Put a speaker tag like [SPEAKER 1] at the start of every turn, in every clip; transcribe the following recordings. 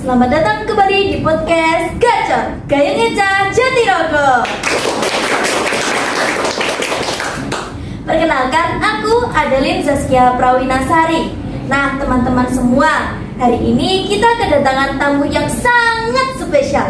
[SPEAKER 1] Selamat datang kembali di podcast Gacor Gaya Ngeca Jatirogo. Perkenalkan, aku Adeline Zaskia Prawinasari. Nah, teman-teman semua, hari ini kita kedatangan tamu yang sangat spesial.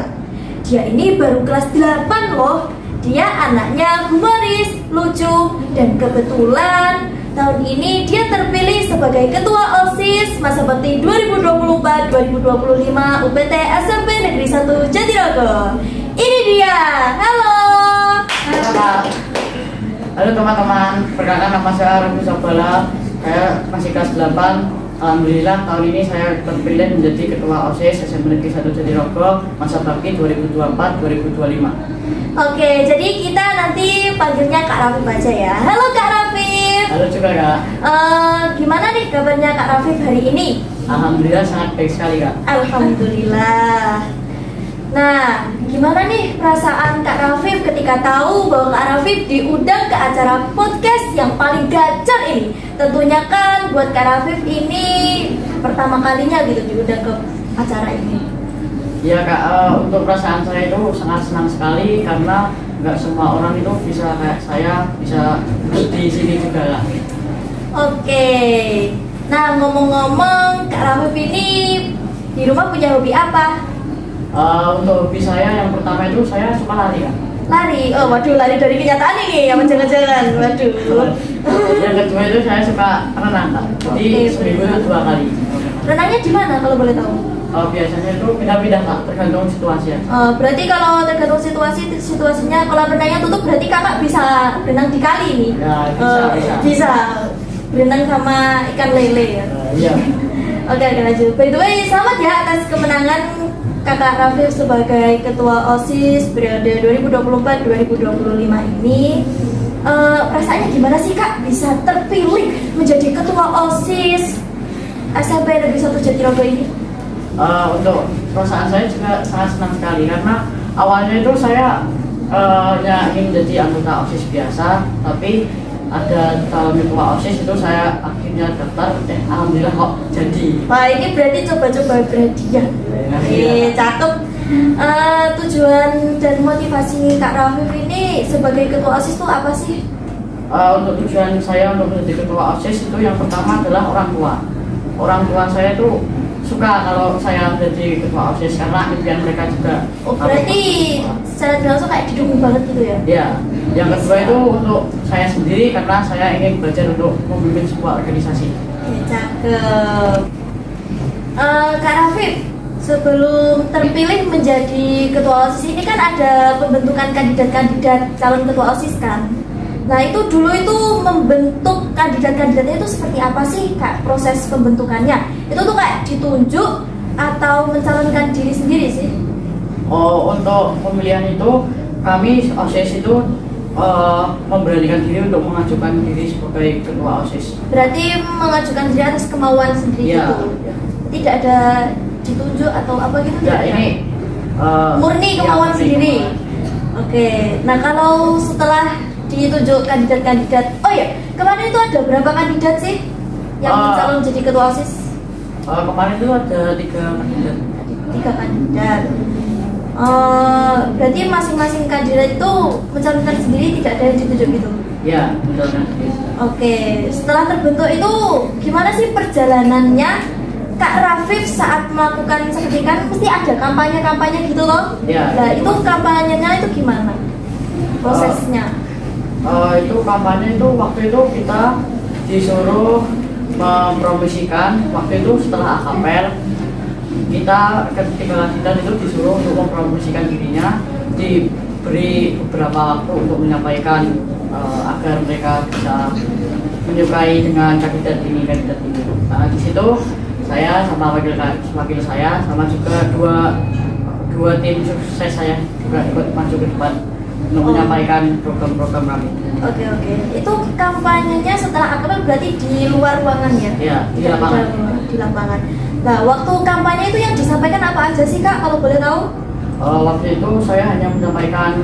[SPEAKER 1] Dia ini baru kelas 8 loh. Dia anaknya humoris, lucu, dan kebetulan tahun ini dia terpilih sebagai Ketua OSIS masa bakti 2024-2025 UPT SMP Negeri 1 Jatirogo. Ini dia. Halo.
[SPEAKER 2] Halo teman-teman, perkenalkan nama saya Raffi Sabala. Saya masih kelas 8. Alhamdulillah tahun ini saya terpilih menjadi Ketua OSIS SMP Negeri 1 Jatirogo masa bakti 2024-2025.
[SPEAKER 1] Oke, jadi kita nanti panggilnya Kak Rafif aja ya. Halo Kak Rafif.
[SPEAKER 2] Halo juga Kak.
[SPEAKER 1] Gimana nih kabarnya Kak Rafif hari ini?
[SPEAKER 2] Alhamdulillah sangat baik sekali Kak.
[SPEAKER 1] Alhamdulillah. Nah, gimana nih perasaan Kak Rafif ketika tahu bahwa Kak Rafif diundang ke acara podcast yang paling gacor ini? Tentunya kan buat Kak Rafif ini pertama kalinya gitu diundang ke acara ini.
[SPEAKER 2] Ya Kak, untuk perasaan saya itu sangat senang sekali karena nggak semua orang itu bisa kayak saya bisa di sini juga Kak.
[SPEAKER 1] Oke. Nah, ngomong-ngomong, Kak Rafif ini di rumah punya hobi apa?
[SPEAKER 2] Untuk hobi saya yang pertama itu saya suka lari Kak.
[SPEAKER 1] Lari? Oh waduh, lari dari kenyataan ini ya, jangan-jangan. Waduh.
[SPEAKER 2] Yang kedua itu saya suka renang Kak. Jadi seminggu itu 2 kali.
[SPEAKER 1] Renangnya di mana kalau boleh tahu?
[SPEAKER 2] Biasanya itu pindah-pindah Kak, tergantung situasi ya.
[SPEAKER 1] Berarti kalau tergantung situasinya, kalau renangnya tutup berarti kakak bisa berenang di kali nih?
[SPEAKER 2] Ya, bisa.
[SPEAKER 1] Bisa berenang sama ikan lele ya?
[SPEAKER 2] Iya.
[SPEAKER 1] Oke, lanjut. By the way, selamat ya atas kemenangan Kakak Rafif sebagai Ketua OSIS periode 2024-2025 ini. Perasaannya gimana sih Kak bisa terpilih menjadi Ketua OSIS SMP Negeri 1 Jatirogo ini?
[SPEAKER 2] Untuk perasaan saya juga sangat senang sekali karena awalnya itu saya ingin jadi anggota OSIS biasa, tapi ada calon ketua OSIS itu saya akhirnya daftar, alhamdulillah kok jadi.
[SPEAKER 1] Wah, ini berarti coba-coba berarti ya. Cakep. Tujuan dan motivasi Kak Rafif ini sebagai ketua OSIS itu apa sih?
[SPEAKER 2] Untuk tujuan saya untuk menjadi ketua OSIS itu yang pertama adalah orang tua. Orang tua saya itu suka kalau saya jadi ketua OSIS karena impian mereka juga.
[SPEAKER 1] Oh, berarti secara langsung kayak didukung banget gitu ya?
[SPEAKER 2] Iya. Yang kedua itu untuk saya sendiri karena saya ingin belajar untuk memimpin sebuah organisasi.
[SPEAKER 1] Cakep. Kak Rafif, sebelum terpilih menjadi ketua OSIS ini kan ada pembentukan kandidat-kandidat calon ketua OSIS kan? Nah, itu dulu itu membentuk kandidat-kandidatnya itu seperti apa sih Kak proses pembentukannya? Itu tuh kayak ditunjuk atau mencalonkan diri sendiri sih?
[SPEAKER 2] Oh, untuk pemilihan itu kami OSIS itu memberanikan diri untuk mengajukan diri sebagai ketua OSIS.
[SPEAKER 1] Berarti mengajukan diri atas kemauan sendiri
[SPEAKER 2] ya,
[SPEAKER 1] gitu?
[SPEAKER 2] Ya.
[SPEAKER 1] Tidak ada ditunjuk atau apa gitu?
[SPEAKER 2] Ya, ini
[SPEAKER 1] murni kemauan sendiri. Oke, nah kalau setelah ditunjuk kandidat-kandidat, oh ya, kemarin itu ada berapa kandidat sih yang mencalon jadi ketua OSIS?
[SPEAKER 2] Kemarin itu ada 3 kandidat.
[SPEAKER 1] 3 kandidat. Berarti masing-masing kandidat itu mencalonkan sendiri, tidak ada yang ditunjuk gitu?
[SPEAKER 2] Ya, mencalonkan sendiri.
[SPEAKER 1] Oke, setelah terbentuk itu gimana sih perjalanannya Kak Rafif saat melakukan seperti kan mesti ada kampanye-kampanye gitu loh?
[SPEAKER 2] Ya.
[SPEAKER 1] Nah, itu kampanyenya itu gimana prosesnya?
[SPEAKER 2] Itu kampanye itu waktu itu kita disuruh mempromosikan, waktu itu setelah akapel kita ketika kandidat itu disuruh untuk mempromosikan dirinya, diberi beberapa waktu untuk menyampaikan agar mereka bisa menyukai dengan kandidat ini. Nah, di situ saya sama wakil saya sama juga dua tim sukses saya juga ikut maju ke depan untuk menyampaikan program-program kami.
[SPEAKER 1] Oke. Itu kampanyenya setelah akapel berarti di luar ruangan ya?
[SPEAKER 2] Iya, di lapangan.
[SPEAKER 1] Di lapangan. Nah, waktu kampanye itu yang disampaikan apa aja sih Kak kalau boleh tahu?
[SPEAKER 2] Waktu itu saya hanya menyampaikan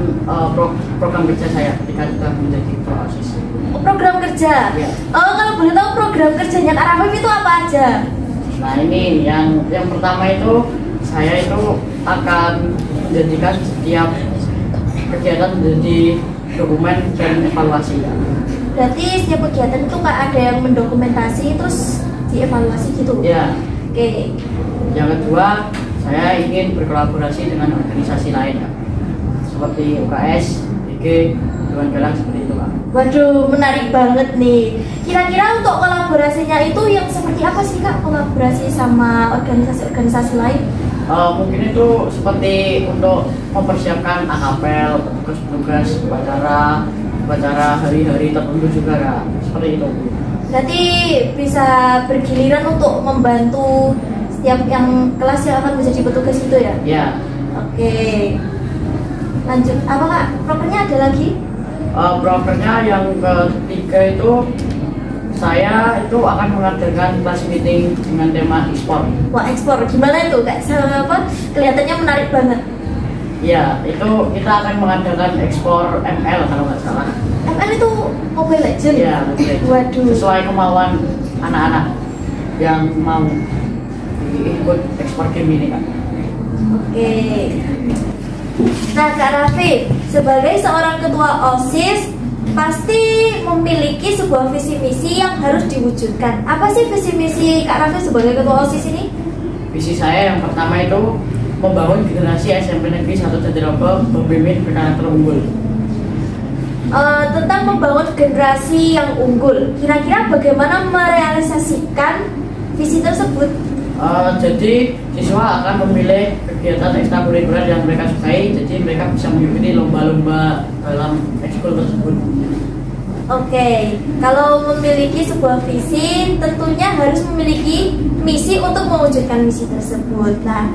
[SPEAKER 2] program kerja saya ketika sudah menjadi ketua OSIS.
[SPEAKER 1] Program kerja?
[SPEAKER 2] Iya.
[SPEAKER 1] Kalau boleh tahu program kerjanya Kak Rafif itu apa aja?
[SPEAKER 2] Nah, ini yang pertama itu saya itu akan menjadikan setiap kegiatan menjadi dokumen dan evaluasi.
[SPEAKER 1] Berarti setiap kegiatan itu nggak ada yang mendokumentasi terus dievaluasi gitu?
[SPEAKER 2] Ya.
[SPEAKER 1] Oke.
[SPEAKER 2] Yang kedua, saya ingin berkolaborasi dengan organisasi lain ya, seperti UKS, IG, Dewan Galang seperti itu Pak.
[SPEAKER 1] Waduh, menarik banget nih. Kira-kira untuk kolaborasinya itu yang seperti apa sih Kak? Kolaborasi sama organisasi-organisasi lain?
[SPEAKER 2] Mungkin itu seperti untuk mempersiapkan akapel, tugas-tugas upacara hari-hari tertentu juga Kak. Seperti itu.
[SPEAKER 1] Berarti bisa bergiliran untuk membantu setiap yang kelas yang akan menjadi petugas itu ya?
[SPEAKER 2] Ya.
[SPEAKER 1] Oke. Lanjut, apa Kak? Prokernya ada lagi?
[SPEAKER 2] Prokernya yang ketiga itu saya itu akan mengadakan kelas meeting dengan tema ekspor.
[SPEAKER 1] Wah, ekspor gimana itu Kak? Apa? Kelihatannya menarik banget.
[SPEAKER 2] Ya, itu kita akan mengadakan ekspor ML kalau nggak salah.
[SPEAKER 1] ML itu Mobile Legends?
[SPEAKER 2] Ya, Mobile Legends.
[SPEAKER 1] Waduh.
[SPEAKER 2] Sesuai kemauan anak-anak yang mau ikut ekspor game ini Kak.
[SPEAKER 1] Oke. Nah Kak Raffi, sebagai seorang ketua OSIS pasti memiliki sebuah visi misi yang harus diwujudkan. Apa sih visi misi Kak Raffi sebagai ketua OSIS ini?
[SPEAKER 2] Visi saya yang pertama itu membangun generasi SMP Negeri 1 Jatiroba pemimpin berkarakter unggul.
[SPEAKER 1] Tentang membangun generasi yang unggul, kira-kira bagaimana merealisasikan visi tersebut?
[SPEAKER 2] Jadi siswa akan memilih kegiatan ekstrakurikuler yang mereka sukai, jadi mereka bisa mengikuti lomba-lomba dalam ekskul tersebut.
[SPEAKER 1] Oke, kalau memiliki sebuah visi tentunya harus memiliki misi untuk mewujudkan misi tersebut. Nah,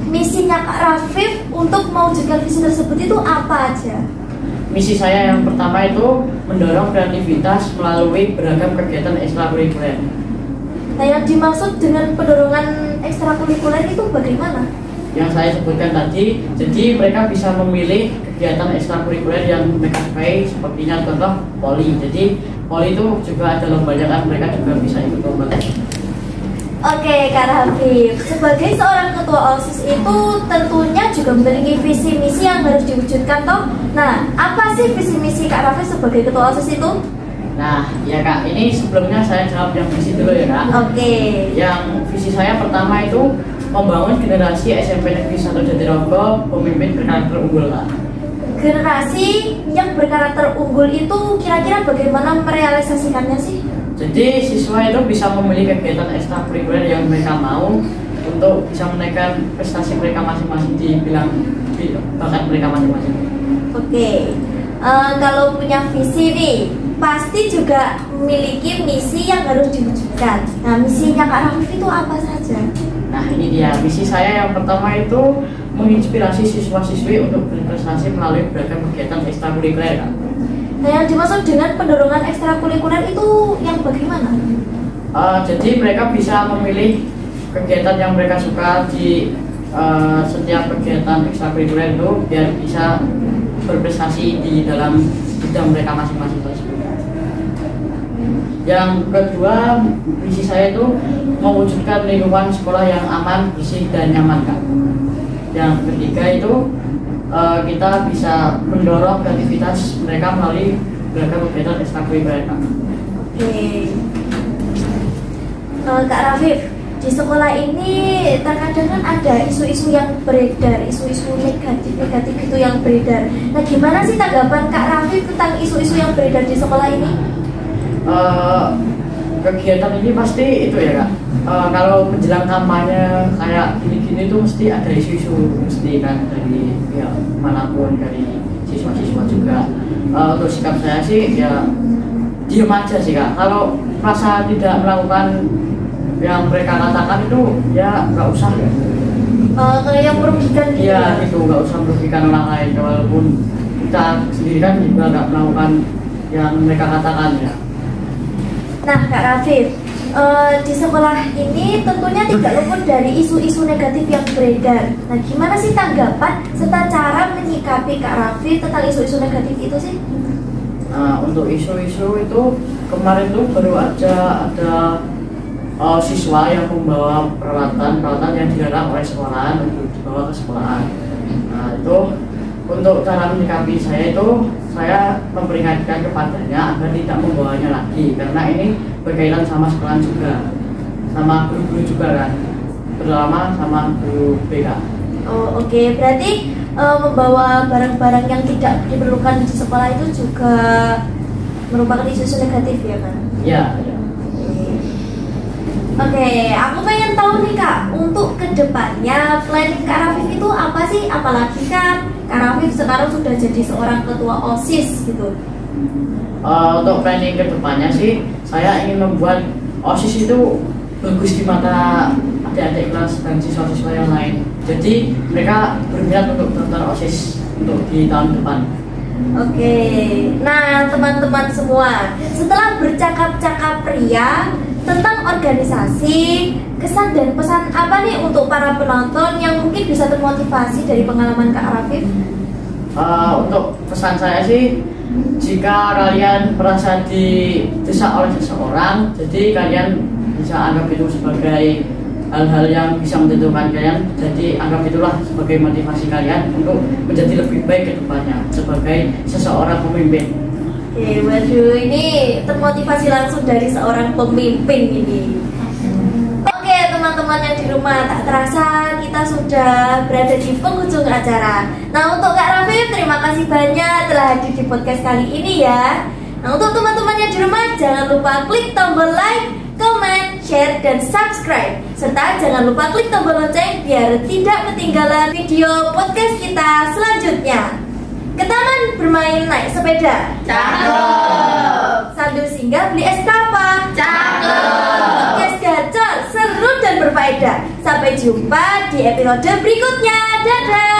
[SPEAKER 1] misinya Kak Rafif untuk mewujudkan visi tersebut itu apa aja?
[SPEAKER 2] Misi saya yang pertama itu mendorong kreativitas melalui beragam kegiatan ekstrakurikuler.
[SPEAKER 1] Nah, yang dimaksud dengan pendorongan ekstrakurikuler itu bagaimana?
[SPEAKER 2] Yang saya sebutkan tadi, jadi mereka bisa memilih kegiatan ekstrakurikuler yang mereka sukai, sepertinya contoh poli. Jadi poli itu juga ada lombanya kan, mereka juga bisa ikut lomba.
[SPEAKER 1] Oke, Kak Rafif, sebagai seorang ketua OSIS itu tentunya juga memiliki visi misi yang harus diwujudkan toh. Nah, apa sih visi misi Kak Rafif sebagai ketua OSIS itu?
[SPEAKER 2] Nah, ya Kak, ini sebelumnya saya jawab yang visi dulu ya Kak.
[SPEAKER 1] Oke.
[SPEAKER 2] Yang visi saya pertama itu membangun generasi SMP Negeri 1 Jatiroba pemimpin berkarakter unggul Kak.
[SPEAKER 1] Generasi yang berkarakter unggul itu kira-kira bagaimana merealisasikannya sih?
[SPEAKER 2] Jadi siswa itu bisa memilih kegiatan ekstrakurikuler yang mereka mau untuk bisa menaikkan prestasi mereka masing-masing di bidang bakat mereka masing-masing.
[SPEAKER 1] Oke. Kalau punya visi nih, pasti juga memiliki misi yang harus diwujudkan. Nah, misinya Kak Rafif itu apa saja?
[SPEAKER 2] Nah, ini dia misi saya yang pertama itu menginspirasi siswa-siswi untuk berprestasi melalui beragam kegiatan ekstrakurikuler.
[SPEAKER 1] Nah, yang dimaksud dengan pendorongan ekstrakurikuler itu yang bagaimana?
[SPEAKER 2] Jadi mereka bisa memilih kegiatan yang mereka suka di setiap kegiatan ekstrakurikuler itu biar bisa berprestasi di dalam bidang mereka masing-masing tersebut. Yang kedua, misi saya itu mewujudkan lingkungan sekolah yang aman, bersih, dan nyaman Kak. Yang ketiga itu kita bisa mendorong kreativitas mereka melalui beragam kegiatan ekstrakurikuler Kak.
[SPEAKER 1] Oke. Kak Rafif, di sekolah ini terkadang kan ada isu-isu yang beredar, isu-isu negatif itu yang beredar. Nah, gimana sih tanggapan Kak Rafif tentang isu-isu yang beredar di sekolah ini?
[SPEAKER 2] Kegiatan ini pasti itu ya Kak. Kalau menjelang kampanye kayak gini-gini tuh mesti ada isu-isu mesti kan dari ya manapun, dari siswa-siswa juga. Untuk sikap saya sih ya diam aja sih Kak. Kalau merasa tidak melakukan yang mereka katakan itu ya nggak usah ya.
[SPEAKER 1] Kayak yang merugikan gitu
[SPEAKER 2] ya? Itu nggak usah merugikan orang lain, walaupun kita sendiri kan juga nggak melakukan yang mereka katakan ya.
[SPEAKER 1] Nah Kak Rafif, di sekolah ini tentunya tidak luput dari isu-isu negatif yang beredar. Nah, gimana sih tanggapan serta cara menyikapi Kak Rafif tentang isu-isu negatif itu sih?
[SPEAKER 2] Untuk isu-isu itu kemarin tuh baru aja ada siswa yang membawa peralatan yang dilarang oleh sekolahan untuk dibawa ke sekolahan. Nah itu untuk cara menyikapi saya itu, saya memperingatkan kepadanya agar tidak membawanya lagi, karena ini berkaitan sama sekolahan juga, sama guru-guru juga kan, terutama sama guru BK.
[SPEAKER 1] Oh oke. Berarti membawa barang-barang yang tidak diperlukan di sekolah itu juga merupakan isu negatif ya kan?
[SPEAKER 2] Iya.
[SPEAKER 1] Oke, aku pengen tahu nih Kak, untuk kedepannya planning Kak Rafif itu apa sih? Apalagi kan Kak Rafif sekarang sudah jadi seorang ketua OSIS gitu.
[SPEAKER 2] Untuk planning kedepannya sih, saya ingin membuat OSIS itu bagus di mata adik-adik kelas dan siswa-siswa yang lain. Jadi mereka berminat untuk daftar OSIS untuk di tahun depan.
[SPEAKER 1] Oke, nah teman-teman semua, setelah bercakap-cakap ria tentang organisasi, kesan dan pesan apa nih untuk para penonton yang mungkin bisa termotivasi dari pengalaman Kak Rafif?
[SPEAKER 2] Untuk pesan saya sih, jika kalian merasa didesak oleh seseorang, jadi kalian bisa anggap itu sebagai hal-hal yang bisa menentukan kalian, jadi anggap itulah sebagai motivasi kalian untuk menjadi lebih baik ke depannya sebagai seseorang pemimpin.
[SPEAKER 1] Oke, waduh, ini termotivasi langsung dari seorang pemimpin ini. Oke, teman-teman yang di rumah, tak terasa kita sudah berada di penghujung acara. Nah, untuk Kak Rafif, terima kasih banyak telah hadir di podcast kali ini ya. Nah, untuk teman-teman yang di rumah, jangan lupa klik tombol like, comment, share, dan subscribe. Serta jangan lupa klik tombol lonceng biar tidak ketinggalan video podcast kita selanjutnya. Ke taman bermain naik sepeda,
[SPEAKER 3] Cakep.
[SPEAKER 1] sambil singgah beli es kelapa,
[SPEAKER 3] Cakep.
[SPEAKER 1] es gacor, seru dan berfaedah. Sampai jumpa di episode berikutnya. Dadah.